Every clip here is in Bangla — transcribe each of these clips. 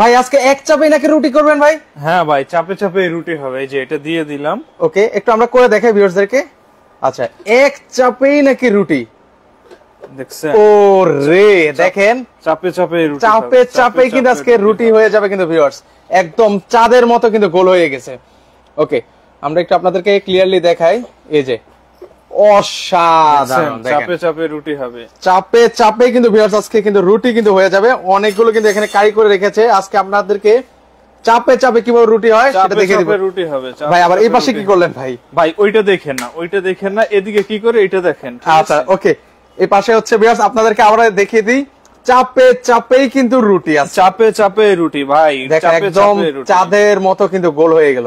ভাই আজকে এক চাপে নাকি রুটি করবেন ভাই? হ্যাঁ ভাই, চাপে চাপে রুটি হবে। এই যে এটা দিয়ে দিলাম। ওকে, একটু আমরা করে দেখাই ভিউয়ার্সদেরকে। আচ্ছা, এক চাপেই নাকি রুটি? দেখছেন? ও রে, দেখেন চাপে চাপে রুটি, চাপে চাপে কিন্তু আজকে রুটি হয়ে যাবে কিন্তু ভিউয়ার্স, একদম চাঁদের মতো কিন্তু গোল হয়ে গেছে। ওকে, আমরা একটু আপনাদেরকে ক্লিয়ারলি দেখাই। এই যে অসাধারণ, চাপে চাপে রুটি হবে, চাপে চাপে কিন্তু ভিউয়ার্স আজকে কিন্তু রুটি কিন্তু হয়ে যাবে। অনেকগুলো কিন্তু এখানে কারি করে রেখেছে, আজকে আপনাদেরকে চাপে চাপে কিভাবে রুটি হয় সেটা দেখে দিব। রুটি হবে ভাই আবার এই পাশে কি করলেন ভাই? ভাই ওইটা দেখেন না, ওইটা দেখেন না, এদিকে কি করে এটা দেখেন। আচ্ছা ওকে, এই পাশে হচ্ছে ভিউয়ার্স আপনাদেরকে আবার দেখিয়ে দিই, চাপে চাপেই কিন্তু রুটি আছে, চাপে চাপে রুটি ভাই, দেখেন একদম চাঁদের মতো কিন্তু গোল হয়ে গেল,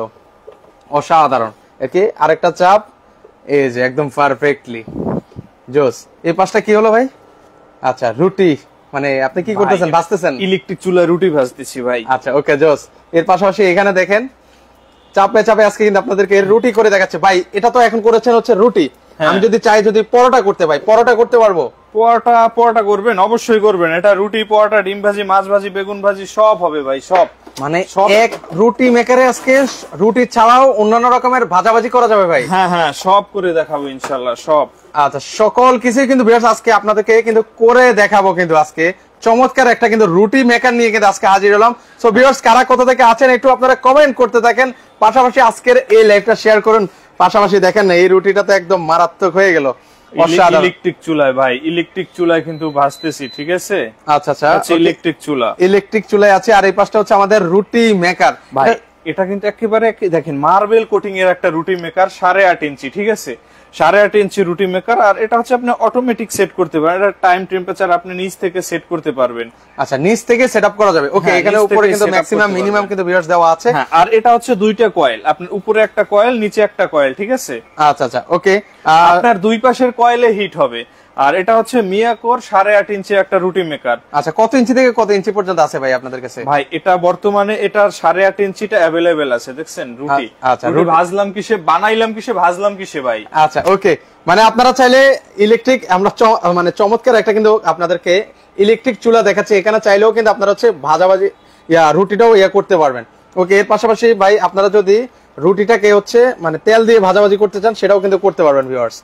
অসাধারণ। একে আরেকটা চাপ, এই যে একদম পারফেক্টলি জোস। এই পাশটা কি হলো ভাই? আচ্ছা রুটি, মানে আপনি কি করতেছেন, ভাজতেছেন? ইলেকট্রিক চুলায় রুটি ভাজতেছি ভাই। আচ্ছা ওকে জোস। এর পাশাপাশি এখানে দেখেন চাপে চাপে আজকে কিন্তু আপনাদেরকে রুটি করে দেখাচ্ছে। ভাই এটা তো এখন করেছেন হচ্ছে রুটি, আমি যদি চাই যদি পরোটা করতে, ভাই পরোটা করতে পারবো? পরোটা করবেন, অবশ্যই করবেন। এটা রুটি, পরোটা, ডিম ভাজি, মাছ ভাজি, বেগুন ভাজি সব হবে ভাই, সব। মানে এক রুটি মেকারে আজকে রুটি ছাড়াও অন্যান্য রকমের ভাজাভাজি করা যাবে ভাই? হ্যাঁ হ্যাঁ, সব করে দেখাবো ইনশাআল্লাহ, সব। আচ্ছা, সকল কিছুই কিন্তু ভিউয়ার্স আজকে আপনাদেরকে কিন্তু করে দেখাবো। কিন্তু আজকে চমৎকার একটা কিন্তু রুটি মেকার নিয়ে কিন্তু আজকে হাজির হলাম। সো ভিউয়ার্স কারা কোথা থেকে আছেন একটু আপনারা কমেন্ট করতে থাকেন, পাশাপাশি আজকের এই লাইভটা শেয়ার করুন। পাশাপাশি দেখেন না এই রুটিটা তো একদম মারাত্মক হয়ে গেল। ইলেকট্রিক চুলায় ভাই, ইলেকট্রিক চুলায় কিন্তু ভাজতেছি, ঠিক আছে? আচ্ছা আচ্ছা, ইলেকট্রিক চুলা, ইলেকট্রিক চুলায় আছে। আর এই পাশটা হচ্ছে আমাদের রুটি মেকার ভাই। এটা কিন্তু একেবারে দেখেন মার্বেল কোটিং এর একটা রুটি মেকার, 8.5 ইঞ্চি, ঠিক আছে? 8.5 ইঞ্চি রুটি মেকার। আর এটা হচ্ছে আপনি অটোমেটিক সেট করতে পারেন, এটা টাইম টেম্পারেচার আপনি নিচ থেকে সেট করতে পারবেন। আচ্ছা, নিচ থেকে সেটআপ করা যাবে। ওকে, এখানে উপরে কিন্তু ম্যাক্সিমাম মিনিমাম কিন্তু ভিউয়ার্স দেওয়া আছে। হ্যাঁ, আর এটা হচ্ছে দুইটা কয়েল, আপনার উপরে একটা কয়েল, নিচে একটা কয়েল, ঠিক আছে? আচ্ছা আচ্ছা ওকে, আপনার দুই পাশের কয়েলে হিট হবে। আর এটা হচ্ছে মিয়াকোর 8.5 ইঞ্চি একটা রুটি মেকার। আচ্ছা, কত ইঞ্চি থেকে কত ইঞ্চি পর্যন্ত আছে ভাই আপনাদের কাছে? ভাই এটা বর্তমানে এটার 8.5 ইঞ্চিটা অ্যাভেলেবেল আছে, দেখছেন? রুটি আচ্ছা, রুটি ভাজলাম কিসে, বানাইলাম কিসে, ভাজলাম কিসে ভাই। আচ্ছা ওকে, মানে আপনারা চাইলে ইলেকট্রিক, আমরা মানে চমৎকার একটা কিন্তু আপনাদেরকে ইলেকট্রিক চুলা দেখাচ্ছি, এখানে চাইলেও কিন্তু আপনারা হচ্ছে ভাজাভাজি রুটিটাও করতে পারবেন। ওকে, এর পাশাপাশি ভাই আপনারা যদি রুটিটাকে হচ্ছে মানে তেল দিয়ে ভাজাভাজি করতে চান সেটাও কিন্তু করতে পারবেন ভিউয়ার্স।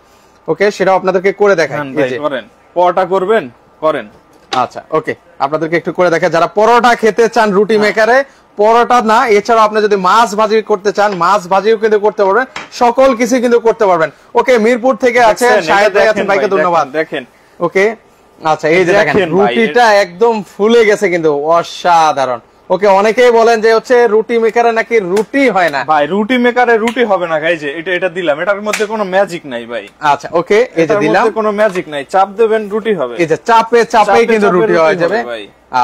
ওকে, সেটাও আপনাদেরকে করে দেখাই। করেন, পরোটা করবেন, করেন। আচ্ছা ওকে, আপনাদেরকে একটু করে দেখাই। যারা পরোটা খেতে চান রুটি মেকারে, পরোটা না এছাড়াও আপনি যদি মাছ ভাজি করতে চান, মাছ ভাজিও কিন্তু করতে পারবেন, সকল কিছু কিন্তু করতে পারবেন। ওকে, মিরপুর থেকে আছেন শাহেদ ভাই, আছেন ভাইকে ধন্যবাদ। দেখেন ওকে, আচ্ছা এই যে দেখেন রুটিটা একদম ফুলে গেছে কিন্তু অসাধারণ। ওকে, অনেকেই বলেন যে হচ্ছে রুটি মেকারে নাকি রুটি হয় না। ভাই রুটি মেকারে রুটি হবে না ভাই, যে এটা দিলাম, এটার মধ্যে কোনো ম্যাজিক নাই ভাই। আচ্ছা ওকে, এই যে দিলাম, কোনো ম্যাজিক নাই, চাপ দেবেন রুটি হবে। এই যে চাপে চাপেই কিন্তু রুটি হয়ে যাবে।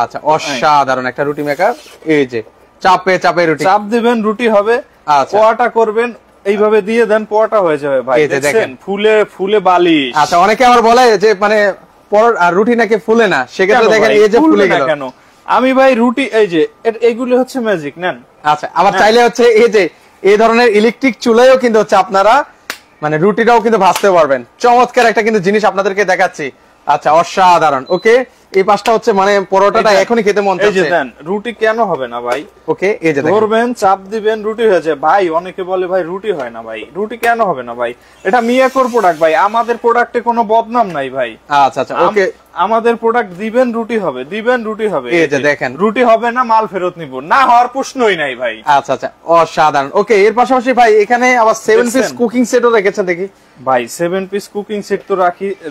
আচ্ছা, অসাধারণ একটা রুটি মেকার। এই যে চাপে চাপে রুটি, চাপ দিবেন রুটি হবে। আচ্ছা, পোয়াটা করবেন এইভাবে দিয়ে দেন, পোয়াটা হয়ে যাবে ভাই। দেখেন ফুলে ফুলে বালিশ। আচ্ছা, অনেকে আবার বলে যে মানে রুটি নাকি ফুলে না, সেক্ষেত্রে দেখেন এই যে ফুলে গেল। কেন আমি ভাই রুটি, এই যে এইগুলো হচ্ছে ম্যাজিক নেন। আচ্ছা, আবার চাইলে হচ্ছে এই যে এই ধরনের ইলেকট্রিক চুলায়ও কিন্তু হচ্ছে আপনারা মানে রুটিটাও কিন্তু ভাজতে পারবেন। চমৎকার একটা কিন্তু জিনিস আপনাদেরকে দেখাচ্ছি। আচ্ছা, অসাধারণ। ওকে, এই পাশটা হচ্ছে মানে পরোটাটা এখনই খেতে মন চাচ্ছে। এই যে দেন, রুটি কেন হবে না ভাই? ওকে, এই যে ধরবেন, চাপ দিবেন, রুটি হয়েছে ভাই। অনেকে বলে ভাই রুটি হয় না, ভাই রুটি কেন হবে না ভাই? এটা মিয়াকোর প্রোডাক্ট ভাই, আমাদের প্রোডাক্টে কোনো বদনাম নাই ভাই। আচ্ছা আচ্ছা ওকে, আমাদের প্রোডাক্ট দিবেন, রুটি হবে, দিবেন, রুটি হবে। এই যে দেখেন, রুটি হবে না, মাল ফেরত নিব না, হওয়ার প্রশ্নই নাই ভাই। আচ্ছা আচ্ছা, অসাধারণ। ওকে, এর পাশাপাশি ভাই এখানে আবার 7 পিস কুকিং সেটও রেখেছেন দেখি ভাই। 7 পিস কুকিং সেট তো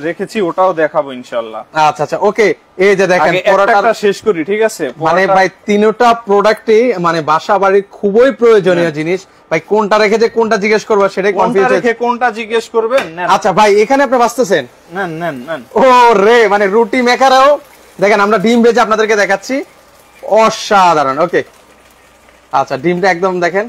রেখেছি, ওটাও দেখাবো ইনশাআল্লাহ। আচ্ছা আচ্ছা ওকে, এই যে দেখেন পরোটাটা শেষ করি, ঠিক আছে? মানে ভাই তিনটা প্রোডাক্টই মানে বাসা বাড়ির খুবই প্রয়োজনীয় জিনিস ভাই। কোনটা রেখেছে কোনটা জিজ্ঞেস করবো সেটাই কনফিউজ হচ্ছে। কোনটা জিজ্ঞেস করবেন? আচ্ছা ভাই, এখানে আপনি বাঁচতেছেন, নেন নেন নেন। ও রে, মানে রুটি মেকারও দেখেন, আমরা ডিম ভেজে আপনাদেরকে দেখাচ্ছি, অসাধারণ। ওকে, আচ্ছা ডিমটা একদম দেখেন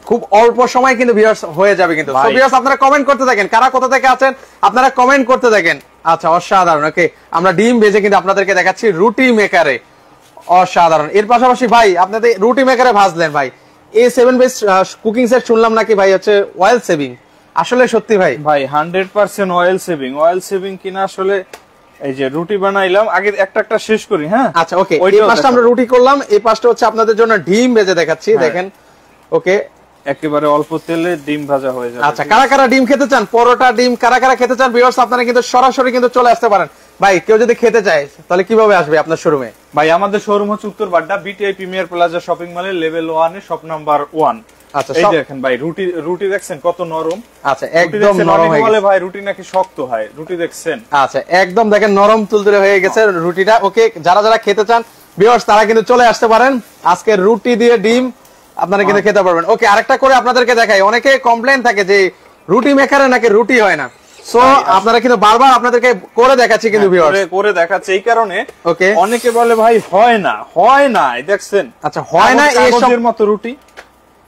খুব অল্প সময় কিন্তু ভিউয়ার্স হয়ে যাবে কিন্তু। সো ভিউয়ার্স আপনারা কমেন্ট করতে থাকেন, কারা কোথা থেকে আছেন আপনারা কমেন্ট করতে থাকেন। আচ্ছা, অসাধারণ। ওকে, আমরা ডিম ভেজে কিন্তু আপনাদেরকে দেখাচ্ছি রুটি মেকারে, অসাধারণ। এর পাশাপাশি ভাই আপনাদের রুটি মেকারে ভাজলেন ভাই, এই 7 পিস কুকিং সেট শুনলাম নাকি ভাই হচ্ছে অয়েল সেভিং, আসলে সত্যি ভাই? ভাই 100% অয়েল সেভিং। অয়েল সেভিং কিনা আসলে এই যে রুটি বানাইলাম, আগে একটা একটা শেষ করি। হ্যাঁ আচ্ছা ওকে, এই পাশটা আমরা রুটি করলাম, এই পাশটা হচ্ছে আপনাদের জন্য ডিম ভেজে দেখাচ্ছি। দেখেন ওকে, একেবারে অল্প তেলে ডিম ভাজা হয়ে যাবে। আচ্ছা, কারা কারা ডিম খেতে চান, পরোটা ডিম কারা কারা খেতে চান ভিউয়ার্স, আপনারা কিন্তু সরাসরি কিন্তু চলে আসতে পারেন। ভাই কেউ যদি খেতে চায় তাহলে কিভাবে আসবে আপনার শোরুমে? ভাই আমাদের শোরুম হচ্ছে উত্তর Badda BTI premier plaza shopping মলের লেভেল 1 এ শপ নাম্বার 1। আচ্ছা, এই দেখেন ভাই রুটি দেখছেন কত নরম। আচ্ছা একদম নরম হয়ে গেছে ভাই, রুটি নাকি শক্ত হয়, রুটি দেখছেন? আচ্ছা একদম দেখেন নরম তুলতুলে হয়ে গেছে রুটিটা। ওকে, যারা যারা খেতে চান ভিউয়ার্স তারা কিন্তু চলে আসতে পারেন, আজকে রুটি দিয়ে ডিম আপনারা কিন্তু খেতে পারবেন। ওকে, আরেকটা করে আপনাদেরকে দেখাই, অনেকে কমপ্লেইন থাকে যে রুটি মেকারে নাকি রুটি হয় না, সো আপনারা কিন্তু বারবার আপনাদেরকে করে দেখাচ্ছি কিন্তু ভিউয়ার্স, করে দেখাচ্ছে এই কারণে। ওকে, অনেকে বলে ভাই হয় না, দেখছেন? আচ্ছা হয় না এই সবের মতো রুটি,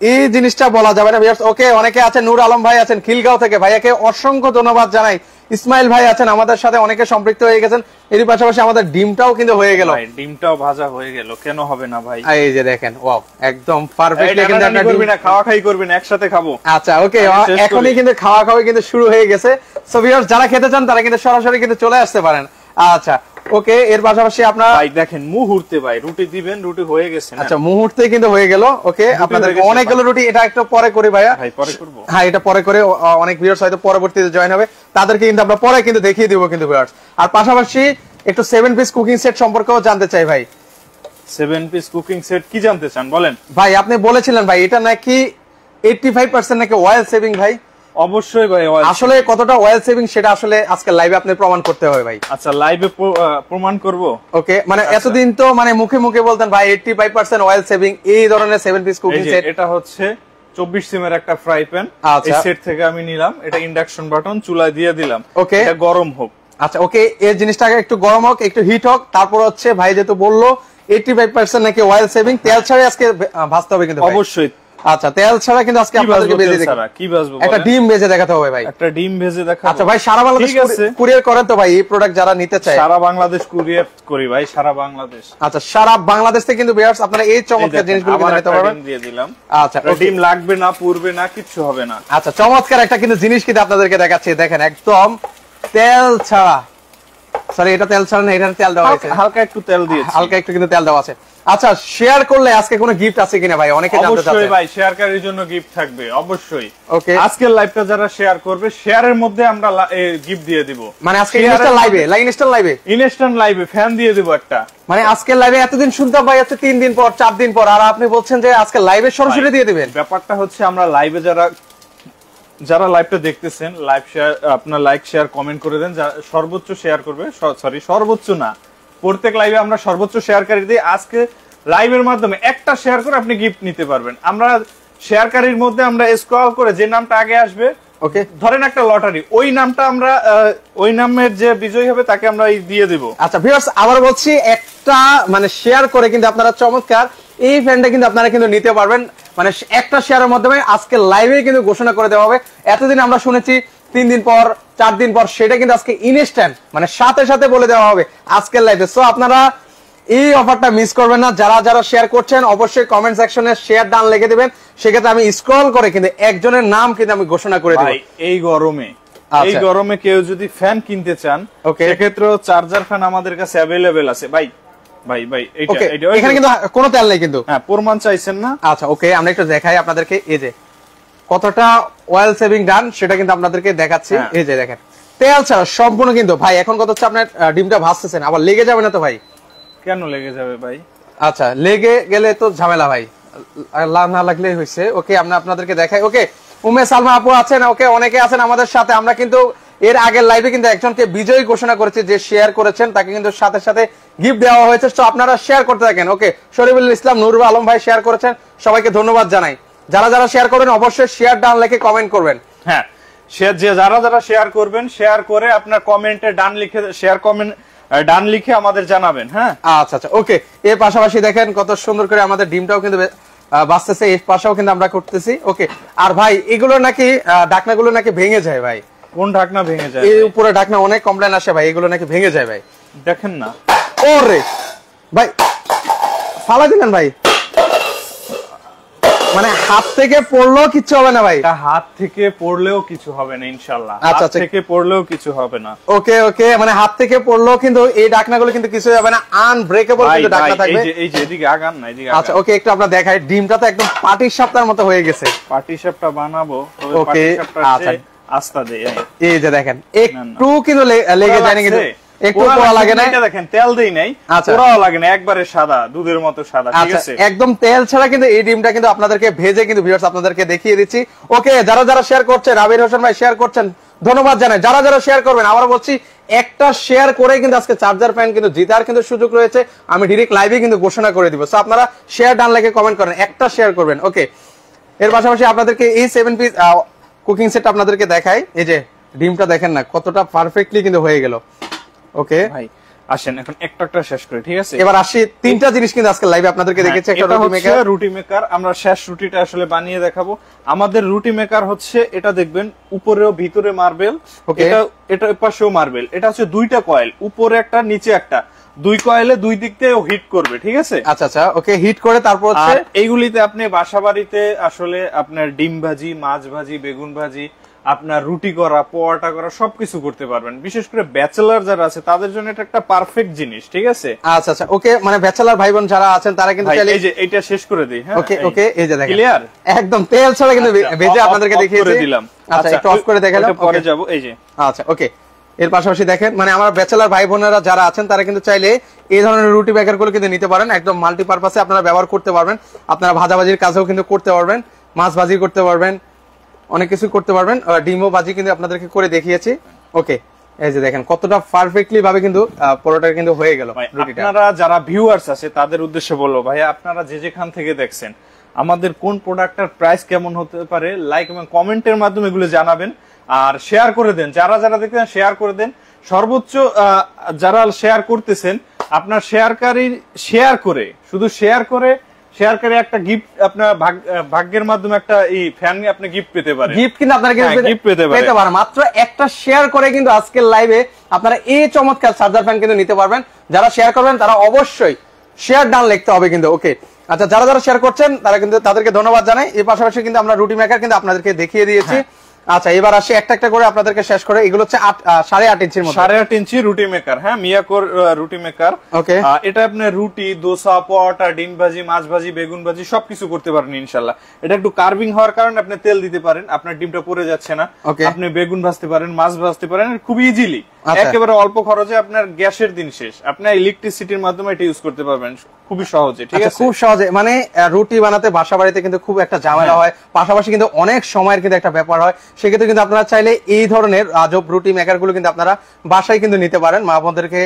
এই জিনিসটা বলা যাবে না ভিউয়ার্স। ওকে, অনেকে আছেন, নূর আলম ভাই আছেন খিলগাঁও থেকে, ভাইয়াকে অসংখ্য ধন্যবাদ জানাই। ইসমাইল ভাই আছেন আমাদের সাথে, অনেকে সম্পৃক্ত হয়ে গেছেন। এর পাশাপাশি আমাদের ডিমটাও কিন্তু হয়ে গেল, ডিমটাও ভাজা হয়ে গেল, কেন হবে না ভাই? এই যে দেখেন, ওয়াও একদম পারফেক্টলি কিন্তু একটা করবি না, খাওয়া খাই করবি না, একসাথে খাবো। আচ্ছা ওকে, এখনই কিন্তু খাওয়া খাওয়া কিন্তু শুরু হয়ে গেছে। সো ভিউয়ার্স যারা খেতে চান তারা কিন্তু সরাসরি কিন্তু চলে আসতে পারেন। আচ্ছা ওকে, এর পাশাপাশি আপনারা ভাই দেখেন মুহূর্তে ভাই রুটি দিবেন, রুটি হয়ে গেছে। আচ্ছা মুহূর্তে কিন্তু হয়ে গেল। ওকে, আপনাদের অনেকগুলো রুটি, এটা একটু পরে করি ভাইয়া, ভাই পরে করব। হ্যাঁ এটা পরে করে, অনেক ভিউয়ার্স হয়তো পরবর্তীতে জয়েন হবে, তাদেরকে কিন্তু আমরা পরে কিন্তু দেখিয়ে দিব কিন্তু ভিউয়ার্স। আর পাশাপাশি একটু 7 পিস কুকিং সেট সম্পর্কেও জানতে চাই ভাই। 7 পিস কুকিং সেট কি জানতে চান বলেন? ভাই আপনি বলেছিলেন ভাই এটা নাকি 85% নাকি অয়েল সেভিং ভাই। অবশ্যই ভাই, আসলে কতটা অয়েল সেভিং সেটা আসলে আজকে লাইভে আপনি প্রমাণ করতে হবে ভাই। আচ্ছা লাইভে প্রমাণ করব। ওকে, মানে এতদিন তো মানে মুখে মুখে বলতেন ভাই 85% অয়েল সেভিং, এই ধরনের 7 পিস কুকিং সেট। এটা হচ্ছে 24 সিমের একটা ফ্রাই প্যান, এই সেট থেকে আমি নিলাম। এটা ইন্ডাকশন বাটন, চুলায় দিয়ে দিলাম। ওকে, এটা গরম হোক। আচ্ছা ওকে, এই জিনিসটাকে একটু গরম হোক, একটু হিট হোক, তারপর হচ্ছে ভাই যেহেতু বললো 85% নাকি অয়েল সেভিং, তেল ছাড়াই আজকে ভাজতে হবে কিন্তু অবশ্যই। আচ্ছা তেল ছাড়া কিন্তু আজকে আপনাদেরকে ভেজে দেখাবো। কি ভাজবো? একটা ডিম ভেজে দেখাতে হবে ভাই, একটা ডিম ভেজে দেখাবো। আচ্ছা ভাই সারা বাংলাদেশ কুরিয়ার করেন তো ভাই এই প্রোডাক্ট যারা নিতে চায়? সারা বাংলাদেশ কুরিয়ার করি ভাই, সারা বাংলাদেশ। আচ্ছা সারা বাংলাদেশ থেকে কিন্তু ভিউয়ার্স আপনারা এই চমৎকার জিনিসগুলো কিনে নিতে পারবেন। দিয়ে দিলাম। আচ্ছা ডিম লাগবে না, পুরবে না, কিচ্ছু হবে না। আচ্ছা চমৎকার একটা কিন্তু জিনিস কিন্তু আপনাদেরকে দেখাচ্ছি, দেখেন একদম তেল ছাড়া, সরি এটা তেল ছাড়া না, এটা তেল দেওয়া আছে, হালকা একটু তেল দিয়েছি, হালকা একটু কিন্তু তেল দেওয়া আছে। আচ্ছা শেয়ার করলে আজকে কোনো গিফট আছে কিনা ভাই, অনেকে জানতে চাচ্ছে। অবশ্যই ভাই, শেয়ারকারীর জন্য গিফট থাকবে অবশ্যই। ওকে, আজকের লাইভটা যারা শেয়ার করবে, শেয়ারের মধ্যে আমরা গিফট দিয়ে দিব। মানে আজকে ইনস্ট্যান্ট লাইভে ফ্যান দিয়ে দিব একটা। মানে আজকের লাইভে এতদিন শুনতাম ভাই হচ্ছে 3 দিন পর 4 দিন পর, আর আপনি বলছেন যে আজকে লাইভে সরাসরি দিয়ে দিবেন। ব্যাপারটা হচ্ছে আমরা লাইভে যারা লাইভটা দেখতেছেন, লাইভ শেয়ার, আপনার লাইক শেয়ার কমেন্ট করে দেন, সর্বোচ্চ শেয়ার করবে, সরি সর্বোচ্চ না, প্রত্যেক লাইভে আমরা সর্বোচ্চ শেয়ারকারী দিই। আজকে লাইভের মাধ্যমে একটা শেয়ার করে আপনি গিফট নিতে পারবেন। আমরা শেয়ারকারীর মধ্যে আমরা স্ক্রল করে যে নামটা আগে আসবে, ওকে ধরেন একটা লটারি, ওই নামটা আমরা ওই নামের যে বিজয়ী হবে তাকে আমরা দিয়ে দেব। আচ্ছা ভিউয়ার্স আবার বলছি, একটা মানে শেয়ার করে কিন্তু আপনারা চমৎকার এই ফ্যানটা কিন্তু আপনারা কিন্তু নিতে পারবেন, মানে একটা শেয়ারের মাধ্যমে আজকে লাইভে কিন্তু ঘোষণা করে দেওয়া হবে। এতদিন আমরা শুনেছি 3 দিন পর 4 দিন পর, সেটা কিন্তু আজকে ইনস্ট্যান্ট মানে সাথে সাথে বলে দেওয়া হবে আজকের লাইভে। সো আপনারা এই অফারটা মিস করবেন না। যারা যারা শেয়ার করছেন অবশ্যই কমেন্ট সেকশনে শেয়ার ডান লিখে দিবেন, সেক্ষেত্রে আমি স্ক্রল করে কিন্তু একজনের নাম কিন্তু আমি ঘোষণা করে দেব। এই গরমে কেউ যদি ফ্যান কিনতে চান, সেক্ষেত্রে চার্জার ফ্যান আমাদের কাছে অ্যাভেলেবেল আছে ভাই। এখানে কিন্তু কোনো তেল নেই কিন্তু, হ্যাঁ প্রমাণ চাইছেন না? আচ্ছা ওকে, আমরা একটু দেখাই আপনাদেরকে, এই যে কতটা অয়েল সেভিং ডান সেটা কিন্তু আপনাদেরকে দেখাচ্ছি। এই যে দেখেন তেল ছাড়া সম্পূর্ণ কিন্তু ভাই। এখন কত হচ্ছে আপনার ডিমটা ভাজতেছেন, আবার লেগে যাবে না তো ভাই? কেন লেগে যাবে ভাই? আচ্ছা লেগে গেলে তো ঝামেলা ভাই, না লাগলেই হয়েছে। ওকে আমরা আপনাদেরকে দেখাই। ওকে উমে সালমা আপু আছেন, ওকে অনেকে আছেন আমাদের সাথে। আমরা কিন্তু এর আগের লাইভে কিন্তু একজনকে বিজয়ী ঘোষণা করেছি, যে শেয়ার করেছেন তাকে কিন্তু সাথে সাথে গিফট দেওয়া হয়েছে। তো আপনারা শেয়ার করতে থাকেন। ওকে শরীফুল ইসলাম, নুরুল আলম ভাই শেয়ার করেছেন, সবাইকে ধন্যবাদ জানাই। যারা যারা শেয়ার করবেন অবশ্যই শেয়ার ডান লিখে কমেন্ট করবেন। হ্যাঁ যারা যারা শেয়ার করবেন, শেয়ার করে আপনার কমেন্টে ডান লিখে শেয়ার কমেন্ট ডান লিখে আমাদের জানাবেন। হ্যাঁ আচ্ছা আচ্ছা ওকে। এর পাশাপাশি দেখেন কত সুন্দর করে আমাদের ডিমটাও কিন্তু বাঁচতেছে, এর পাশেও কিন্তু আমরা করতেছি। ওকে আর ভাই এগুলো নাকি ঢাকনাগুলো নাকি ভেঙে যায় ভাই। কোন ঢাকনা ভেঙে যায়? এই উপরে ঢাকনা অনেক কমপ্লেন আসে ভাই, এগুলো নাকি ভেঙে যায় ভাই। দেখেন না, ওরে ভাই ফালা দিলেন ভাই। মানে হাত থেকে পড়লেও কিছু হবে না ভাই? এটা হাত থেকে পড়লেও কিছু হবে না ইনশাআল্লাহ। আচ্ছা, হাত থেকে পড়লেও কিছু হবে না। ওকে ওকে, মানে হাত থেকে পড়লেও কিন্তু এই ডাকনাগুলো কিন্তু কিছু হবে না, আনব্রেকেবল কিন্তু ডাকনা থাকবে। এই যে এদিকে আগান না, এদিকে আচ্ছা ওকে, একটু আপনারা দেখাই, ডিমটা তো একদম পাটি সাপটার মতো হয়ে গেছে। পাটি সাপটা বানাবো, তবে ওকে, পাটি সাপটা আচ্ছা আস্তা দেই। এই যে দেখেন একটু কিন্তু লেগে যায় না, কিন্তু একটু পোড়া লাগে না। এটা দেখেন তেল দেই নাই, পোড়াও লাগে না, একবারে সাদা, দুধের মতো সাদা। ঠিক আছে, একদম তেল ছাড়া কিন্তু এই ডিমটা কিন্তু আপনাদেরকে ভেজে কিন্তু ভিউয়ার্স আপনাদেরকে দেখিয়ে দিচ্ছি। ওকে, যারা যারা শেয়ার করছেন, আবির হোসেন ভাই শেয়ার করছেন, ধন্যবাদ জানাই। যারা যারা শেয়ার করবেন, আবার বলছি একটা শেয়ার করে কিন্তু আজকে চার্জার ফ্যান কিন্তু জেতার কিন্তু সুযোগ রয়েছে। আমি ডাইরেক্ট লাইভে কিন্তু ঘোষণা করে দিব। সো আপনারা শেয়ার ডান লাইকে কমেন্ট করেন, একটা শেয়ার করবেন। ওকে, এর পাশাপাশি আপনাদেরকে এই 7 পিস কুকিং সেট আপনাদেরকে দেখাই। এই যে ডিমটা দেখেন না কতটা পারফেক্টলি কিন্তু হয়ে গেল। ওকে ভাই আসেন এখন একটা একটা শেষ করে। ঠিক আছে, এবার আসি তিনটা জিনিস কিন্তু আজকে লাইভে আপনাদেরকে দেখেছি। একটা রুটি মেকার, রুটি মেকার আমরা শেষ রুটিটা আসলে বানিয়ে দেখাবো। আমাদের রুটি মেকার হচ্ছে এটা দেখবেন উপরেও ভিতরে মার্বেল, এটা পাশেও মার্বেল। এটা হচ্ছে দুইটা কয়েল, উপরে একটা নিচে একটা, দুই কয়েলে দুই দিক থেকে হিট করবে। ঠিক আছে, আচ্ছা আচ্ছা ওকে, হিট করে তারপর হচ্ছে এইগুলিতে আপনি বাসা বাড়িতে আসলে আপনার ডিম ভাজি, মাছ ভাজি, বেগুন ভাজি, আপনার রুটি করা, পরোটা করা সবকিছু করতে পারবেন। বিশেষ করে ব্যাচেলার যারা আছে তাদের জন্য এটা একটা পারফেক্ট জিনিস। ঠিক আছে, আচ্ছা আচ্ছা ওকে, মানে ব্যাচেলার ভাই বোন যারা আছেন তারা কিন্তু চাইলে এই যে এইটা শেষ করে দেই। হ্যাঁ ওকে ওকে, এই যে দেখেন ক্লিয়ার, একদম তেল ছাড়া কিন্তু ভেজে আপনাদেরকে দেখিয়ে দিলাম। আচ্ছা একটু অফ করে দেখালাম, পরে যাব। এই যে আচ্ছা ওকে, এর পাশাপাশি দেখেন মানে আমার ব্যাচেলার ভাই বোনেরা যারা আছেন তারা কিন্তু চাইলে এই ধরনের রুটি মেকার গুলো কিন্তু নিতে পারেন। একদম মাল্টিপারপাসে আপনারা ব্যবহার করতে পারবেন। আপনারা ভাজাভাজির কাজেও কিন্তু করতে পারবেন, মাছ ভাজি করতে পারবেন, অনেক কিছু করতে পারবেন। ডিমও ভাজি কিন্তু আপনাদেরকে করে দেখিয়েছি। ওকে, এই যে দেখেন কতটা পারফেক্টলি ভাবে কিন্তু পরোটা কিন্তু হয়ে গেল রুটিটা। আপনারা যারা ভিউয়ার্স আছে তাদের উদ্দেশ্যে বলবো, ভাই আপনারা যে যেখান থেকে দেখছেন আমাদের কোন প্রোডাক্টের প্রাইস কেমন হতে পারে, লাইক এবং কমেন্টের মাধ্যমে এগুলো জানাবেন। আর শেয়ার করে দেন, যারা যারা দেখছেন শেয়ার করে দেন। সর্বোচ্চ যারা শেয়ার করতেছেন, আপনার শেয়ার করে শুধু শেয়ারকারী একটা গিফট আপনার ভাগ্যের মাধ্যমে একটা এই ফ্যান আপনি গিফট পেতে পারেন। গিফট কিন্তু আপনারা গিফট পেতে পারেন মাত্র একটা শেয়ার করে। কিন্তু আজকের লাইভে আপনারা এই চমৎকার চার্জার ফ্যান কিন্তু নিতে পারবেন। যারা শেয়ার করবেন তারা অবশ্যই শেয়ার ডান লিখতে হবে কিন্তু। ওকে, আচ্ছা যারা যারা শেয়ার করছেন তারা কিন্তু তাদেরকে ধন্যবাদ জানাই। এর পাশাপাশি কিন্তু আমরা রুটি মেকার কিন্তু আপনাদেরকে দেখিয়ে দিয়েছি। আচ্ছা এবার আসি একটা একটা করে আপনাদেরকে শেষ করে। এগুলো হচ্ছে 8.5 ইঞ্চির মতো, 8.5 ইঞ্চি রুটি মেকার। হ্যাঁ, মিয়াকোর রুটি মেকার। ওকে, এটা আপনি রুটি, দোসা, পরোটা, ডিম ভাজি, মাছ ভাজি, বেগুন ভাজি সবকিছু করতে পারেন ইনশাআল্লাহ। এটা একটু কার্ভিং হওয়ার কারণে আপনি তেল দিতে পারেন, আপনার ডিমটা পড়ে যাচ্ছে না। আপনি বেগুন ভাজতে পারেন, মাছ ভাজতে পারেন খুব ইজিলি, একেবারে অল্প খরচে। আপনার গ্যাসের দিন শেষ, আপনি ইলেকট্রিসিটির মাধ্যমে এটা ইউজ করতে পারবেন খুবই সহজে। ঠিক আছে, খুব সহজে। মানে রুটি বানাতে বাসা বাড়িতে কিন্তু খুব একটা ঝামেলা হয়, পাশাপাশি কিন্তু অনেক সময়ের কিন্তু একটা ব্যাপার হয়। সেক্ষেত্রে কিন্তু আপনারা চাইলে এই ধরনের আজব রুটি মেকার গুলো কিন্তু আপনারা বাসায় কিন্তু নিতে পারেন। মা বোনদেরকে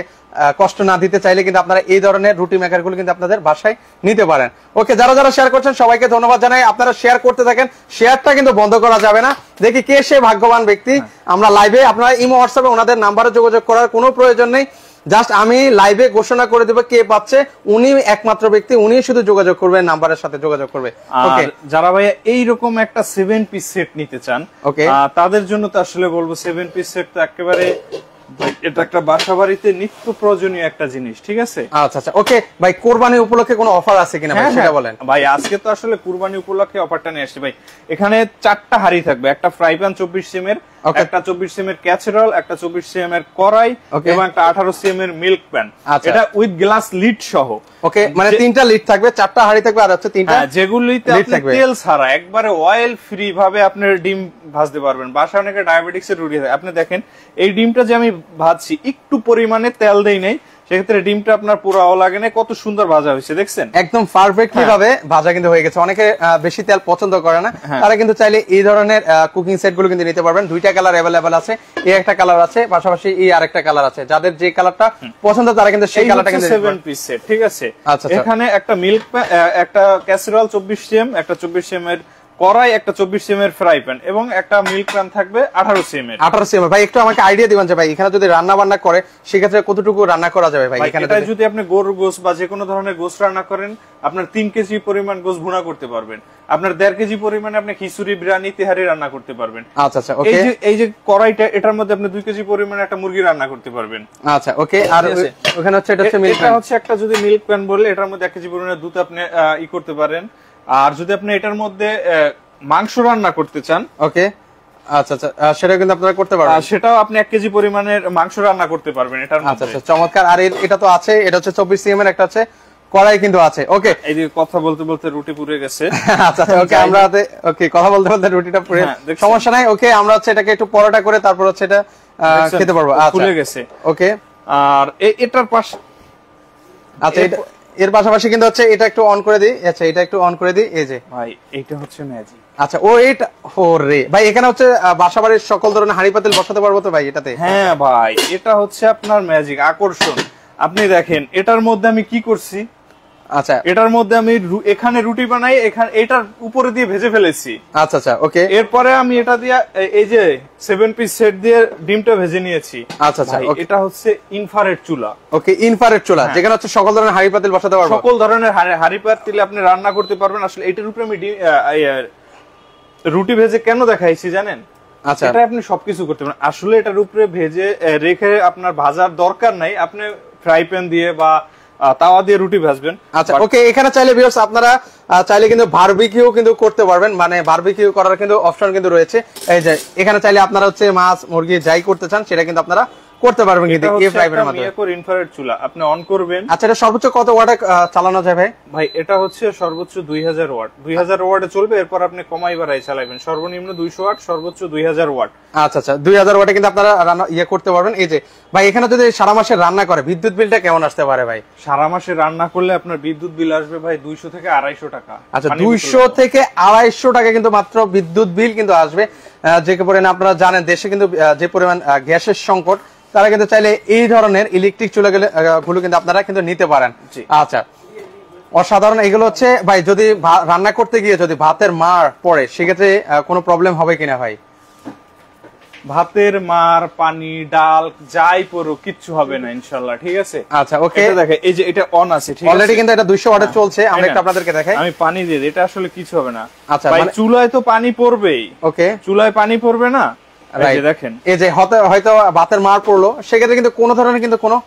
কষ্ট না দিতে চাইলে কিন্তু আপনারা এই ধরনের রুটি মেকার গুলো কিন্তু আপনাদের বাসায় নিতে পারেন। ওকে, যারা যারা শেয়ার করছেন সবাইকে ধন্যবাদ জানাই। আপনারা শেয়ার করতে থাকেন, শেয়ারটা কিন্তু বন্ধ করা যাবে না। দেখি কে সে ভাগ্যবান ব্যক্তি। আমরা লাইভে, আপনারা ইমো হোয়াটসঅ্যাপে ওনাদের নাম্বারে যোগাযোগ করার কোনো প্রয়োজন নেই। জাস্ট আমি লাইভে ঘোষণা করে দেবো কে পাচ্ছে, উনি একমাত্র ব্যক্তি, উনি শুধু যোগাযোগ করবেন, নাম্বারের সাথে যোগাযোগ করবে। ওকে, যারা ভাইয়া এইরকম একটা 7 পিস সেট নিতে চান, ওকে, তাদের জন্য তো আসলে বলবো 7 পিস সেট তো একেবারে এটা একটা বাসা বাড়িতে নিত্য প্রয়োজনীয় একটা জিনিস। ঠিক আছে, আচ্ছা আচ্ছা ওকে ভাই, কুরবানি উপলক্ষে কোনো অফার আছে কিনা ভাই সেটা বলেন। ভাই আজকে তো আসলে কুরবানি উপলক্ষে অফারটা নিয়ে আসছি ভাই। এখানে 4টা হাঁড়ি থাকবে, একটা ফ্রাই প্যান 24 সিএম এর, একটা 24 সিএম এর ক্যাসেরল, একটা 24 সিএম এর কড়াই এবং একটা 18 সিএম এর মিল্ক প্যান। এটা উইথ গ্লাস লিড সহ। ওকে, মানে 3টা লিড থাকবে, 4টা হাঁড়ি থাকবে আর হচ্ছে 3টা যেগুলিতে আপনি তেল ছাড়া একবারে অয়েল ফ্রি ভাবে আপনি ডিম ভাজতে পারবেন। বাসায় অনেকে ডায়াবেটিক্স এর রুগী থাকে, আপনি দেখেন এই ডিমটা যে আমি ভাজছি একটু পরিমাণে তেল দেই নাই, সেক্ষেত্রে ডিমটা আপনার পুরাও লাগে না, কত সুন্দর ভাজা হয়েছে দেখছেন, একদম পারফেক্টলি ভাবে ভাজা কিন্তু হয়ে গেছে। অনেকে বেশি তেল পছন্দ করে না, তারা কিন্তু চাইলে এই ধরনের কুকিং সেট গুলো কিন্তু নিতে পারবেন। 2টা কালার অ্যাভেলেবল আছে, এই একটা কালার আছে, পাশাপাশি এই আরেকটা কালার আছে। যাদের যে কালারটা পছন্দ তারা কিন্তু সেই কালারটা কিন্তু 7 পিস সেট। ঠিক আছে, এখানে একটা মিল্ক একটা ক্যাসেরল 24 সিএম, একটা 24 সিএম এর কড়াই, একটা 24 সিএম এর ফ্রাই প্যান এবং একটা মিল্ক প্যান থাকবে 18 সিএম এর। 18 সিএম ভাই, একটু আমাকে আইডিয়া দিবেন যে ভাই এখানে যদি রান্না বান্না করে সেক্ষেত্রে কতটুকু রান্না করা যাবে ভাই? এখানে যদি আপনি গরুর গোশত বা যে কোনো ধরনের গোশত রান্না করেন, আপনার 3 কেজি পরিমাণ গোশত ভুনা করতে পারবেন, আপনার 1.5 কেজি পরিমাণে আপনি খিচুড়ি, বিরিয়ানি, তেহারি রান্না করতে পারবেন। আচ্ছা আচ্ছা ওকে, এই যে কড়াইটা, এটার মধ্যে আপনি 2 কেজি পরিমাণে একটা মুরগি রান্না করতে পারবেন। আচ্ছা ওকে, আর ওখানে হচ্ছে এটা হচ্ছে মিল্ক প্যান, এটা হচ্ছে একটা যদি মিল্ক প্যান বলে এটার মধ্যে 1 কেজি পরিমাণে দুধ আপনি করতে পারেন। আর যদি আপনি এটার মধ্যে মাংস রান্না করতে চান, ওকে, আচ্ছা আচ্ছা, সেটা কিন্তু আপনারা করতে পারবেন। সেটাও আপনি 1 কেজি পরিমাণের মাংস রান্না করতে পারবেন এটার আচ্ছা মধ্যে। আচ্ছা, চমৎকার। আর এটা তো আছে, এটা হচ্ছে 24 cm এর, একটা হচ্ছে কড়াই কিন্তু আছে। ওকে, এই যে কথা বলতে বলতে রুটি পুড়ে গেছে। আচ্ছা আচ্ছা, ওকে, আমরা ওকে কথা বলতে বলতে রুটিটা পুড়ে, সমস্যা নাই। ওকে, আমরা হচ্ছে এটাকে একটু পরোটা করে তারপর হচ্ছে এটা খেতে পারবো। আচ্ছা, ফুলে গেছে। ওকে, আর এটার পাশে, আচ্ছা, এর পাশাপাশি কিন্তু হচ্ছে এটা একটু অন করে দিই। আচ্ছা, এটা একটু অন করে দিই। এই যে ভাই, এটা হচ্ছে ম্যাজিক। আচ্ছা, ও এটা রে ভাই, এখানে হচ্ছে বাসাবাড়ির সকল ধরনের হাঁড়ি পাতিল বসাতে পারবো তো ভাই এটাতে? হ্যাঁ ভাই, এটা হচ্ছে আপনার ম্যাজিক, আকর্ষণ। আপনি দেখেন এটার মধ্যে আমি কি করছি। আচ্ছা, এটার মধ্যে আমি এখানে রুটি বানাই, এখানে এটার উপরে দিয়ে ভেজে ফেলেছি। আচ্ছা আচ্ছা, ওকে, এরপরে আমি এটা দিয়ে এই যে 7 পিস সেট দিয়ে ডিমটা ভেজে নিয়েছি। আচ্ছা আচ্ছা, এটা হচ্ছে ইনফ্রারেড চুলা। ওকে, ইনফ্রারেড চুলা, যেখানে হচ্ছে সকল ধরনের হাঁড়ি পাতিল বসাতে পারবো, সকল ধরনের হাঁড়ি পাতিলে আপনি রান্না করতে পারবেন। আসলে এটার উপরে আমি রুটি ভেজে কেন দেখাইছি জানেন? আচ্ছা, এটা আপনি সবকিছু করতে পারেন। আসলে এটার উপরে ভেজে রেখে আপনার ভাজার দরকার নাই, আপনি ফ্রাই প্যান দিয়ে বা তাওয়া দিয়ে রুটি ভাজবেন। আচ্ছা, ওকে, এখানে চাইলে ভিউয়ার্স আপনারা চাইলে কিন্তু বারবিকিউ কিন্তু করতে পারবেন, মানে বারবিকিউ করার কিন্তু অপশন কিন্তু রয়েছে। এই যে এখানে চাইলে আপনারা হচ্ছে মাছ মুরগি যাই করতে চান সেটা কিন্তু আপনারা করতে পারবেন কিন্তু এই ফ্রাইপ্যানের মাধ্যমে। মিয়াকোর ইনফ্রারেড চুলা আপনি অন করবেন। আচ্ছা, এটা সর্বোচ্চ কত ওয়াটে চালানো যায় ভাই? ভাই, এটা হচ্ছে সর্বোচ্চ 2000 ওয়াট। 2000 ওয়াটে চলবে, এরপর আপনি কমাই বাড়াই চালাবেন। সর্বনিম্ন 200 ওয়াট, সর্বোচ্চ 2000 ওয়াট। আচ্ছা আচ্ছা, 2000 ওয়াটে কিন্তু আপনারা রান্না করতে পারবেন। এই যে ভাই, এখানে যদি সারা মাসে রান্না করে বিদ্যুৎ বিলটা কেমন আসতে পারে ভাই? সারা মাসে রান্না করলে আপনার বিদ্যুৎ বিল আসবে ভাই 200 থেকে 250 টাকা। আচ্ছা, 200 থেকে 250 টাকা কিন্তু মাত্র বিদ্যুৎ বিল কিন্তু আসবে। যে পরিমাণ আপনারা জানেন দেশে কিন্তু যে পরিমাণ গ্যাসের সংকট, তারা কিন্তু চাইলে এই ধরনের ইলেকট্রিক চুলাগুলো কিন্তু আপনারা কিন্তু নিতে পারেন। আচ্ছা, অসাধারণ। এগুলো হচ্ছে ভাই, যদি রান্না করতে গিয়ে যদি ভাতের মার পড়ে সেক্ষেত্রে কোনো প্রবলেম হবে কিনা ভাই? ভাতের মার, পানি, ডাল যাই পড়ুক কিচ্ছু হবে না ইনশাআল্লাহ, ঠিক আছে? আচ্ছা, ওকে, দেখেন এই যে এটা অন আছে, ঠিক আছে? অলরেডি কিন্তু এটা 200 ওয়াটে চলছে। আমরা একটু আপনাদেরকে দেখাই। আমি পানি দিয়ে দিই, এটা আসলে কিছু হবে না। আচ্ছা, ভাই, চুলায় তো পানি পড়বেই। ওকে, চুলায় পানি পড়বে না, এই যে দেখেন, এই যে হয়তো ভাতের মার পড়লো, সেক্ষেত্রে কিন্তু কোনো ধরনের কিন্তু কোনো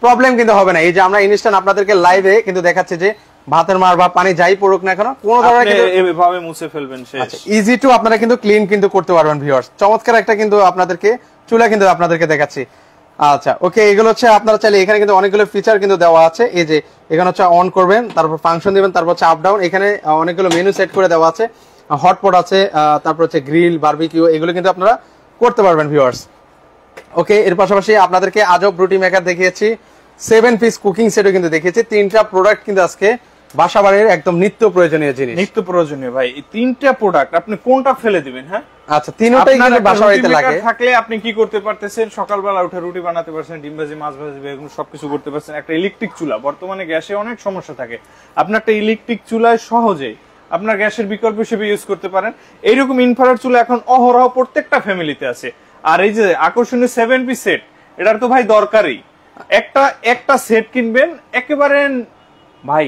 প্রবলেম কিন্তু হবে না। এই যে আমরা ইনস্ট্যান্ট আপনাদেরকে লাইভে কিন্তু দেখাচ্ছি যে ভাতের মার বা পানি যাই পড়ুক না কেন কোনো ধরনের কিন্তু এভাবে মুছে ফেলবেন, শেষ। আচ্ছা, ইজি টু আপনারা কিন্তু ক্লিন কিন্তু করতে পারবেন ভিউয়ার্স। চমৎকার একটা কিন্তু আপনাদেরকে চুলা কিন্তু আপনাদেরকে দেখাচ্ছি। আচ্ছা, ওকে, এগুলো হচ্ছে আপনারা চাইলে এখানে কিন্তু অনেকগুলো ফিচার কিন্তু দেওয়া আছে। এই যে এখানে হচ্ছে অন করবেন, তারপর ফাংশন দিবেন, তারপর হচ্ছে আপ ডাউন, এখানে অনেকগুলো মেনু সেট করে দেওয়া আছে। হটপট আছে, তারপর হচ্ছে গ্রিল, বারবিকিউ, এগুলো কিন্তু আপনারা করতে পারবেন ভিউয়ার্স। ওকে, এর পাশাপাশি আপনাদেরকে আজব রুটি মেকার দেখিয়েছি, 7 পিস কুকিং সেটও কিন্তু দেখিয়েছি। 3টা প্রোডাক্ট কিন্তু আজকে বাসাবাড়ির একদম নিত্য প্রয়োজনীয় জিনিস। নিত্য প্রয়োজনীয় ভাই, এই 3টা প্রোডাক্ট আপনি কোনটা ফেলে দিবেন? হ্যাঁ, আচ্ছা, তিনটাই কিন্তু বাসাবাড়িতে লাগে। থাকলে আপনি কি করতে পারতেছেন? সকালবেলা উঠে রুটি বানাতে পারছেন, ডিম ভাজি, মাছ ভাজি, বেগুন সবকিছু করতে পারছেন। একটা ইলেকট্রিক চুলা, বর্তমানে গ্যাসে অনেক সমস্যা থাকে, আপনি একটা ইলেকট্রিক চুলায় সহজেই আপনার গ্যাসের বিকল্প হিসেবে ইউজ করতে পারেন। এইরকম ইনফ্রারেড চুলা এখন অহরহ প্রত্যেকটা ফ্যামিলিতে আছে। আর এই যে আকর্ষণীয় 7 পিস সেট, এটার তো ভাই দরকারই। একটা সেট কিনবেন একেবারে ভাই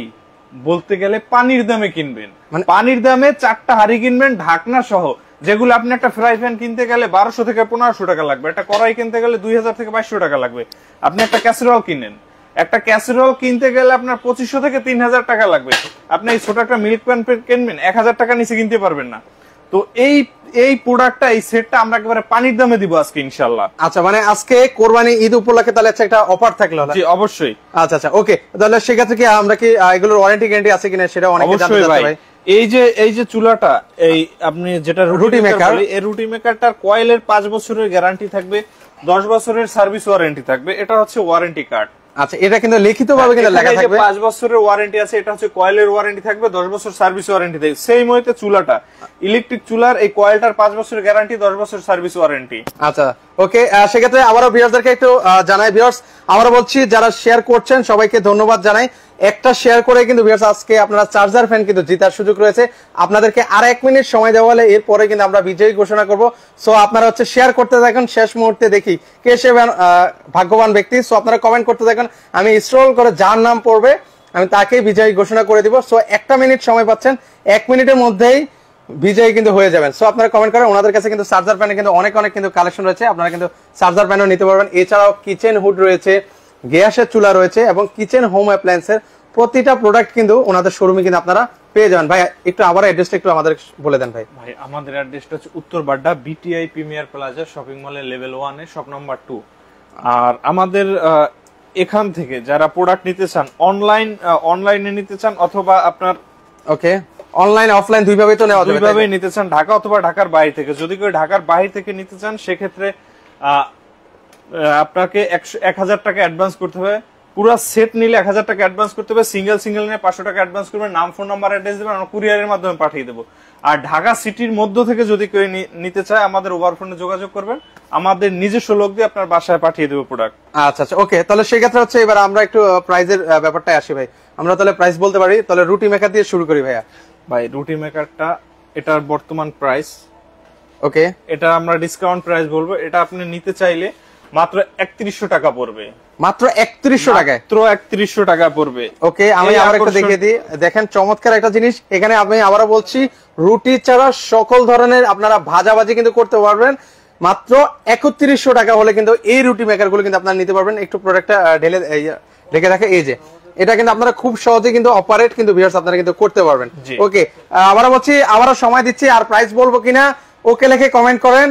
বলতে গেলে পানির দামে কিনবেন, মানে পানির দামে 4টা হাঁড়ি কিনবেন ঢাকনা সহ, যেগুলো আপনি একটা ফ্রাই প্যান কিনতে গেলে 1200 থেকে 1500 টাকা লাগবে, একটা কড়াই কিনতে গেলে 2000 থেকে 2200 টাকা লাগবে। আপনি একটা ক্যাসেরোল কিনেন, একটা ক্যাসেরোল কিনতে গেলে আপনার 2500 থেকে 3000 টাকা লাগবে। আপনি এই ছোট একটা মিল্ক প্যান কিনবেন 1000 টাকা নিচে কিনতে পারবেন না। তো এই প্রোডাক্টটা, এই সেটটা আমরা একেবারে পানির দামে দিব আজকে ইনশাআল্লাহ। আচ্ছা, মানে আজকে কোরবানি ঈদ উপলক্ষে তাহলে একটা অফার থাকলো? জি, অবশ্যই। আচ্ছা আচ্ছা, ওকে, তাহলে সেক্ষেত্রে কি আমরা কি এগুলোর ওয়ারেন্টি গ্যারান্টি আছে কিনা সেটা অনেকে জানতে চায় ভাই। এই যে চুলাটা, এই আপনি যেটা রুটি মেকার, এই রুটি মেকারটার কয়েলের 5 বছরের গ্যারান্টি থাকবে, 10 বছরের সার্ভিস ওয়ারেন্টি থাকবে। এটা হচ্ছে ওয়ারেন্টি কার্ড। আচ্ছা, এটা কিন্তু লিখিত ভাবে কিন্তু লেখা থাকবে। 5 বছরের ওয়ারেন্টি আছে, এটা হচ্ছে কয়েলের ওয়ারেন্টি থাকবে, 10 বছর সার্ভিস ওয়ারেন্টি থাকবে। সেই মতে চুলাটা, ইলেকট্রিক চুলার এই কয়েলটার 5 বছরের গ্যারান্টি, 10 বছর সার্ভিস ওয়ারেন্টি। আচ্ছা, ওকে, সেক্ষেত্রে আবারও ভিউয়ারদেরকে একটু জানাই ভিউয়ার্স, আমরা বলছি যারা শেয়ার করছেন সবাইকে ধন্যবাদ জানাই। একটা শেয়ার করে কিন্তু ভিউয়ার্স আজকে আপনারা চার্জার ফ্যান কিন্তু জেতার সুযোগ রয়েছে। আপনাদেরকে আর 1 মিনিট সময় দেওয়া হলে এরপরে কিন্তু আমরা বিজয়ী ঘোষণা করব। সো আপনারা হচ্ছে শেয়ার করতে থাকুন, শেষ মুহূর্তে দেখি কে সে ভাগ্যবান ব্যক্তি। সো আপনারা কমেন্ট করতে থাকুন, আমি স্ক্রল করে যার নাম পড়বে আমি তাকে বিজয়ী ঘোষণা করে দিব। সো 1 মিনিট সময় পাচ্ছেন, 1 মিনিটের মধ্যেই বিজয়ী কিন্তু হয়ে যাবেন। সো আপনারা কমেন্ট করেন। ওনাদের কাছে কিন্তু চার্জার প্যানে কিন্তু অনেক কিন্তু কালেকশন রয়েছে, আপনারা কিন্তু চার্জার প্যানও নিতে পারবেন। এছাড়াও কিচেন হুড রয়েছে, গ্যাসের চুলা রয়েছে এবং কিচেন হোম অ্যাপ্লায়েন্সের প্রতিটা প্রোডাক্ট কিন্তু ওনাদের শোরুমে কিন্তু আপনারা পেয়ে যাবেন। ভাই একটু আবার অ্যাড্রেসটা একটু আমাদের বলে দেন ভাই। ভাই আমাদের অ্যাড্রেসটা হচ্ছে উত্তর Badda BTI premier plaza shopping মলের লেভেল 1 এ শপ নাম্বার 2। আর আমাদের এখান থেকে যারা প্রোডাক্ট নিতে চান অনলাইনে নিতে চান অথবা আপনার ওকে অনলাইন অফলাইন দুইভাবেই তো নেওয়া যাবে, দুইভাবেই নিতে চান, ঢাকা অথবা ঢাকার বাইরে থেকে। যদি কেউ ঢাকার বাইরে থেকে নিতে চান সেক্ষেত্রে আপনাকে 1000 টাকা অ্যাডভান্স করতে হবে। পুরো সেট নিলে 1000 টাকা অ্যাডভান্স করতে হবে, সিঙ্গেল নিলে 500 টাকা অ্যাডভান্স করবেন, নাম ফোন নাম্বার অ্যাড্রেস দেবেন, আমরা কুরিয়ারের মাধ্যমে পাঠিয়ে দেবো। আর ঢাকা সিটির মধ্য থেকে যদি কেউ নিতে চায় আমাদের ওভারফোনে যোগাযোগ করবেন, আমাদের নিজস্ব লোক দিয়ে আপনার বাসায় পাঠিয়ে দেবো প্রোডাক্ট। আচ্ছা আচ্ছা ওকে, তাহলে সেই ক্ষেত্রে হচ্ছে এবার আমরা একটু প্রাইসের ব্যাপারটায় আসি ভাই। আমরা তাহলে প্রাইস বলতে পারি, তাহলে রুটি মেকার দিয়ে শুরু করি ভাইয়া। ভাই রুটি মেকারটা এটার বর্তমান প্রাইস, ওকে এটা আমরা ডিসকাউন্ট প্রাইস বলবো, এটা আপনি নিতে চাইলে মাত্র 3100 টাকা পড়বে। মাত্র 3100 টাকায়? মাত্র 3100 টাকা পড়বে। ওকে আমি আবার একটু দেখিয়ে দিই, দেখেন চমৎকার একটা জিনিস। এখানে আমি আবারও বলছি, রুটি ছাড়া সকল ধরনের আপনারা ভাজাভাজি কিন্তু করতে পারবেন। মাত্র 3100 টাকা হলে কিন্তু এই রুটি মেকার গুলো কিন্তু আপনারা নিতে পারবেন। একটু প্রোডাক্টটা ঢেলে রেখে দেখে, এই যে এটা কিন্তু আপনারা খুব সহজে কিন্তু অপারেট কিন্তু ভিউয়ার্স আপনারা কিন্তু করতে পারবেন। ওকে আবারও বলছি, আবারও সময় দিচ্ছি, আর প্রাইস বলবো কিনা ওকে লিখে কমেন্ট করেন।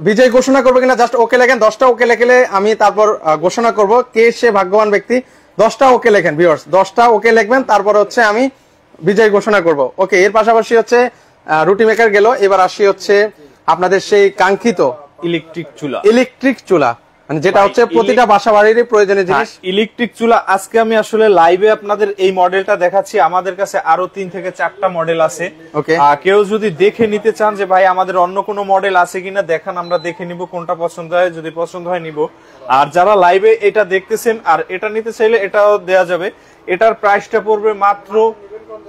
বিজয় ঘোষণা করবো কিনা জাস্ট ওকে লেখেন। 10টা ওকে লিখলে আমি তারপর ঘোষণা করব কে সে ভাগ্যবান ব্যক্তি। 10টা ওকে লেখেন ভিউয়ার্স, 10টা ওকে লিখবেন, তারপর হচ্ছে আমি বিজয় ঘোষণা করব। ওকে এর পাশাপাশি হচ্ছে রুটি মেকার গেল, এবার আসি হচ্ছে আপনাদের সেই কাঙ্ক্ষিত ইলেকট্রিক চুলা, মানে যেটা হচ্ছে প্রতিটা বাসা বাড়ির প্রয়োজনীয় জিনিস, ইলেকট্রিক চুলা। আজকে আমি আসলে লাইভে আপনাদের এই মডেলটা দেখাচ্ছি। আমাদের কাছে আরো 3 থেকে 4টা মডেল আছে। কেউ যদি দেখে নিতে চান যে ভাই আমাদের অন্য কোনো মডেল আছে কিনা দেখান, আমরা দেখে নিব, কোনটা পছন্দ হয়, যদি পছন্দ হয় নিব। আর যারা লাইভে এটা দেখতেছেন আর এটা নিতে চাইলে এটাও দেয়া যাবে। এটার প্রাইসটা পড়বে মাত্র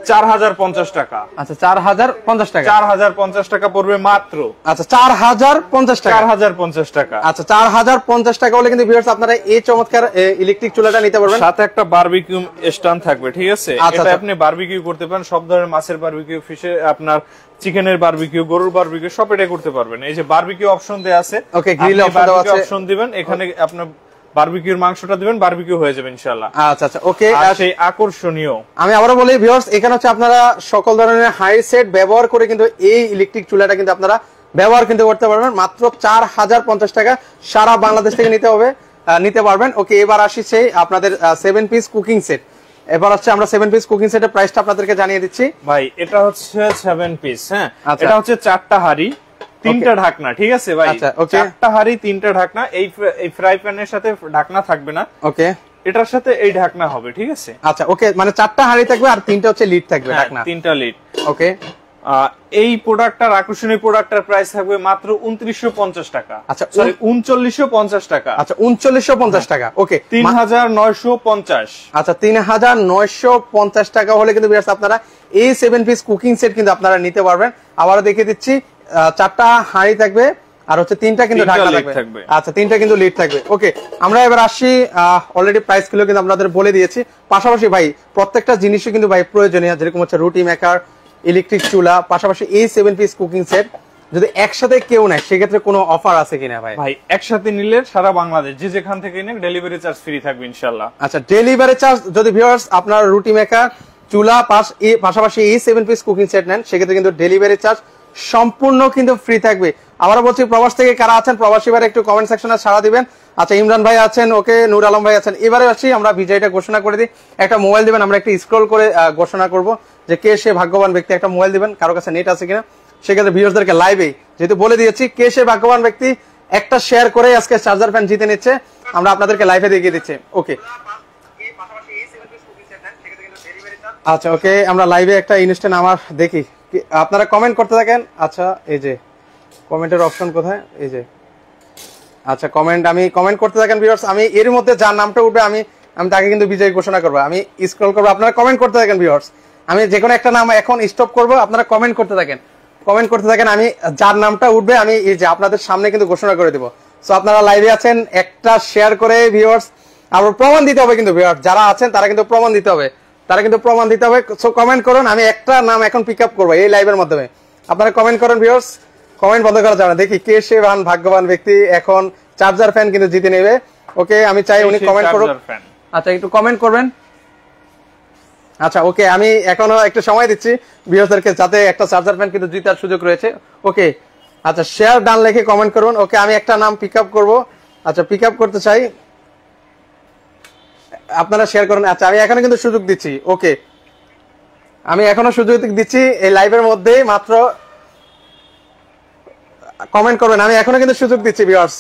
4050 টাকা। আচ্ছা 4050 টাকা, 4050 টাকা পড়বে মাত্র। আচ্ছা 4050 টাকা, 4050 টাকা। আচ্ছা 4050 টাকা হলে কিন্তু ভিউয়ার্স আপনারা এই চমৎকার ইলেকট্রিক চুলাটা নিতে পারবেন। সাথে একটা বারবিকিউ স্ট্যান্ড থাকবে, ঠিক আছে? এটা আপনি বারবিকিউ করতে পারেন, সব ধরনের মাছের বারবিকিউ, ফিশের, আপনার চিকেনের বারবিকিউ, গরুর বারবিকিউ সব এটা করতে পারবেন। এই যে বারবিকিউ অপশন দেয়া আছে, ওকে গ্রিল অপশন দিবেন, এখানে আপনার বারবিকিউর মাংসটা দিবেন, বারবিকিউ হয়ে যাবে ইনশাআল্লাহ। আচ্ছা আচ্ছা ওকে, আর সেই আকর্ষণীয় আমি আবারো বলি ভিউয়ার্স, এখানে হচ্ছে আপনারা সকল ধরনের হাই সেট ব্যবহার করে কিন্তু এই ইলেকট্রিক চুলাটা কিন্তু আপনারা ব্যবহার কিন্তু করতে পারবেন মাত্র 4050 টাকা। সারা বাংলাদেশ থেকে নিতে পারবেন। ওকে এবার আসি সেই আপনাদের 7 পিস কুকিং সেট। এবার হচ্ছে আমরা 7 পিস কুকিং সেটের প্রাইসটা আপনাদেরকে জানিয়ে দিচ্ছি। ভাই এটা হচ্ছে 7 পিস, হ্যাঁ এটা হচ্ছে 4টা হাড়ি 3টা ঢাকনা, ঠিক আছে ভাই? 4টা হাড়ি 3টা ঢাকনা। এই ফ্রাই প্যানের সাথে ঢাকনা থাকবে না, ওকে এটার সাথে এই ঢাকনা হবে, ঠিক আছে? আচ্ছা ওকে, মানে 4টা হাড়ি থাকবে আর 3টা হচ্ছে লিড থাকবে, ঢাকনা 3টা লিড। ওকে এই প্রোডাক্টটার আকর্ষণীয় প্রোডাক্টটার প্রাইস থাকবে মাত্র 2950 টাকা। আচ্ছা সরি 3950 টাকা। আচ্ছা 3950 টাকা, ওকে 3950। আচ্ছা 3950 টাকা হলে কিন্তু ভিউয়ার্স আপনারা এই 7 পিস কুকিং সেট কিন্তু আপনারা নিতে পারবেন। আবারও দেখিয়ে দিচ্ছি, 4টা হাঁড়ি থাকবে আর হচ্ছে 3টা কিন্তু ঢাকনা থাকবে। আচ্ছা 3টা কিন্তু লিড থাকবে। ওকে আমরা এবার আসি, অলরেডি প্রাইস গুলো কিন্তু আপনাদের বলে দিয়েছি। পাশাপাশি ভাই প্রত্যেকটা জিনিসই কিন্তু ভাই প্রয়োজনীয়, যেরকম হচ্ছে রুটি মেকার, ইলেকট্রিক চুলা, পাশাপাশি এই 7 পিস কুকিং সেট যদি একসাথে কেউ নেয় সেক্ষেত্রে কোনো অফার আছে কিনা ভাই? ভাই একসাথে নিলে সারা বাংলাদেশ যে যেখান থেকে নেন ডেলিভারি চার্জ ফ্রি থাকবে ইনশাআল্লাহ। আচ্ছা ডেলিভারি চার্জ যদি ভিউয়ার্স আপনার রুটি মেকার, চুলা পাশাপাশি এই 7 পিস কুকিং সেট নেন সেক্ষেত্রে কিন্তু ডেলিভারি চার্জ সম্পূর্ণ কিন্তু ফ্রি থাকবে। আবার বলছি, প্রবাস থেকে কারা আছেন প্রবাসী ভাই একটু কমেন্ট সেকশনে সাড়া দিবেন। আচ্ছা ইমরান ভাই আছেন, ওকে নূর আলম ভাই আছেন। এবারে আসি আমরা বিজয়টা ঘোষণা করে দিই। একটা মোবাইল দিবেন, আমরা একটু স্ক্রল করে ঘোষণা করব যে কে সে ভাগ্যবান ব্যক্তি। একটা মোবাইল দিবেন, কারো কাছে নেট আছে কিনা, সেক্ষেত্রে ভিউয়ার্সদেরকে লাইভে যেহেতু বলে দিয়েছি কে সে ভাগ্যবান ব্যক্তি, একটা শেয়ার করে আজকে চার্জার ফ্যান জিতে নিচ্ছে, আমরা আপনাদেরকে লাইভে দেখিয়ে দিচ্ছি। ওকে আচ্ছা ওকে আমরা লাইভে একটা ইনস্ট্যান্ট আমার দেখি, আপনারা কমেন্ট করতে থাকেন। আচ্ছা এই যে কমেন্টের অপশন কোথায়, এই যে আচ্ছা আমি কমেন্ট করতে থাকেন ভিউয়ার্স। আমি এর মধ্যে যার নামটা উঠবে আমি তাকে কিন্তু বিজয়ী ঘোষণা করবো। আমি স্ক্রল করবো, আপনারা কমেন্ট করতে থাকেন ভিউয়ার্স। আমি যে কোনো একটা নাম এখন স্টপ করব, আপনারা কমেন্ট করতে থাকেন। আমি যার নামটা উঠবে আমি এই যে আপনাদের সামনে কিন্তু ঘোষণা করে দেবো। সো আপনারা লাইভে আছেন, একটা শেয়ার করে ভিউয়ার্স, আবার প্রমাণ দিতে হবে কিন্তু ভিউয়ার্স যারা আছেন তারা কিন্তু প্রমাণ দিতে হবে। সো কমেন্ট করুন, আমি একটা নাম এখন পিক আপ করবো এই লাইভের মাধ্যমে। আপনারা কমেন্ট করুন ভিউয়ার্স, কমেন্ট বন্ধ করা যাবে না। দেখি কে সে ভাগ্যবান ব্যক্তি এখন চার্জার ফ্যান কিন্তু জিতে নেবে। ওকে আমি চাই উনি কমেন্ট করুন। আচ্ছা একটু কমেন্ট করবেন। আচ্ছা ওকে, আমি এখনো একটু সময় দিচ্ছি ভিউয়ারদেরকে, যাতে একটা চার্জার ফ্যান কিন্তু জেতার সুযোগ রয়েছে। ওকে আচ্ছা, শেয়ার ডান লিখে কমেন্ট করুন। ওকে, আমি একটা নাম পিক আপ করবো। আচ্ছা, পিক আপ করতে চাই, আপনারা শেয়ার করুন। আচ্ছা, আমি এখনো কিন্তু সুযোগ দিচ্ছি। ওকে, আমি এখনো সুযোগ দিচ্ছি এই লাইভের মধ্যেই, মাত্র কমেন্ট করবেন। আমি এখনো কিন্তু সুযোগ দিচ্ছি ভিউয়ার্স,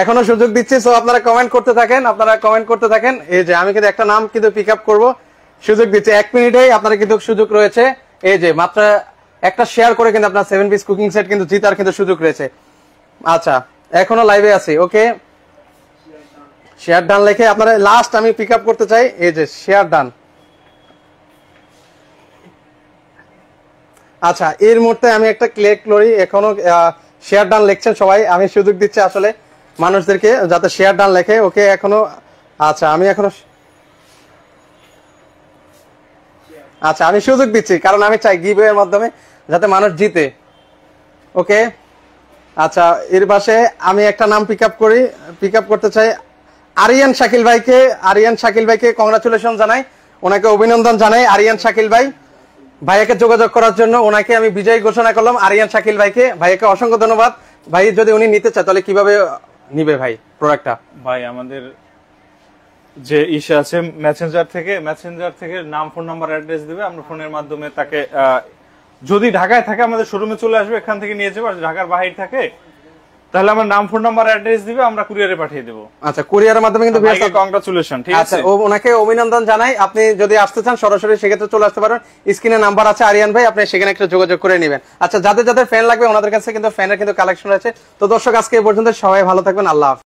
এখনো সুযোগ দিচ্ছি। সো আপনারা কমেন্ট করতে থাকেন, আপনারা কমেন্ট করতে থাকেন। এই যে আমি কিন্তু একটা নাম কিন্তু পিক আপ করবো, সুযোগ দিচ্ছি 1 মিনিটেই আপনারা কিন্তু সুযোগ রয়েছে। এই যে মাত্র একটা শেয়ার করে কিন্তু আপনার 7 পিস কুকিং সেট কিন্তু জিতার কিন্তু সুযোগ রয়েছে। আচ্ছা, এখনো লাইভে আছি। ওকে, শেয়ার ডান লিখে আপনারা লাস্ট আমি পিক আপ করতে চাই। এই যে শেয়ার ডান। আচ্ছা, এর মুহূর্তে আমি একটা ক্লিক করি, এখনো শেয়ার ডান লিখছেন সবাই। আমি সুযোগ দিচ্ছি আসলে মানুষদেরকে যাতে শেয়ার ডান লেখে। ওকে, এখনো আচ্ছা আমি এখনো আচ্ছা আমি সুযোগ দিচ্ছি, কারণ আমি চাই গিভওয়ে এর মাধ্যমে যাতে মানুষ জিতে। ওকে আচ্ছা, এর পাশে আমি একটা নাম পিক আপ করতে চাই আরিয়ান শাকিল ভাইকে। আরিয়ান শাকিল ভাইকে কংগ্রাচুলেশন জানাই, ওনাকে অভিনন্দন জানাই। আরিয়ান শাকিল ভাইয়াকে যোগাযোগ করার জন্য ওনাকে আমি বিজয়ী ঘোষণা করলাম, আরিয়ান শাকিল ভাইকে। ভাইয়াকে অসংখ্য ধন্যবাদ। ভাই যদি উনি নিতে চায় তাহলে কিভাবে নিবে ভাই প্রোডাক্টটা? ভাই আমাদের যে ইসে আছে মেসেঞ্জার থেকে নাম, ফোন নাম্বার, অ্যাড্রেস দিবে, আমরা ফোনের মাধ্যমে তাকে, যদি ঢাকায় থাকে আমাদের শোরুমে চলে আসবে, এখান থেকে নিয়ে যাবে। আর ঢাকার বাইরে থাকে তাহলে আমার নাম, ফোন নাম্বার, অ্যাড্রেস দিবে, আমরা কুরিয়ারে পাঠিয়ে দেবো। আচ্ছা, কুরিয়ারের মাধ্যমে কিন্তু কংগ্রাচুলেশন, ঠিক আছে। ওনাকে অভিনন্দন জানাই। আপনি যদি আসতে চান সরাসরি সেক্ষেত্রে চলে আসতে পারেন, স্ক্রিনে নাম্বার আছে আরিয়ান ভাই, আপনি সেখানে একটা যোগাযোগ করে নেবেন। আচ্ছা, যাদের ফ্যান লাগবে ওনাদের কাছে কিন্তু ফ্যানের কিন্তু কালেকশন আছে। তো দর্শক, আজকে এই পর্যন্ত, সবাই ভালো থাকবেন, আল্লাহ হাফেজ।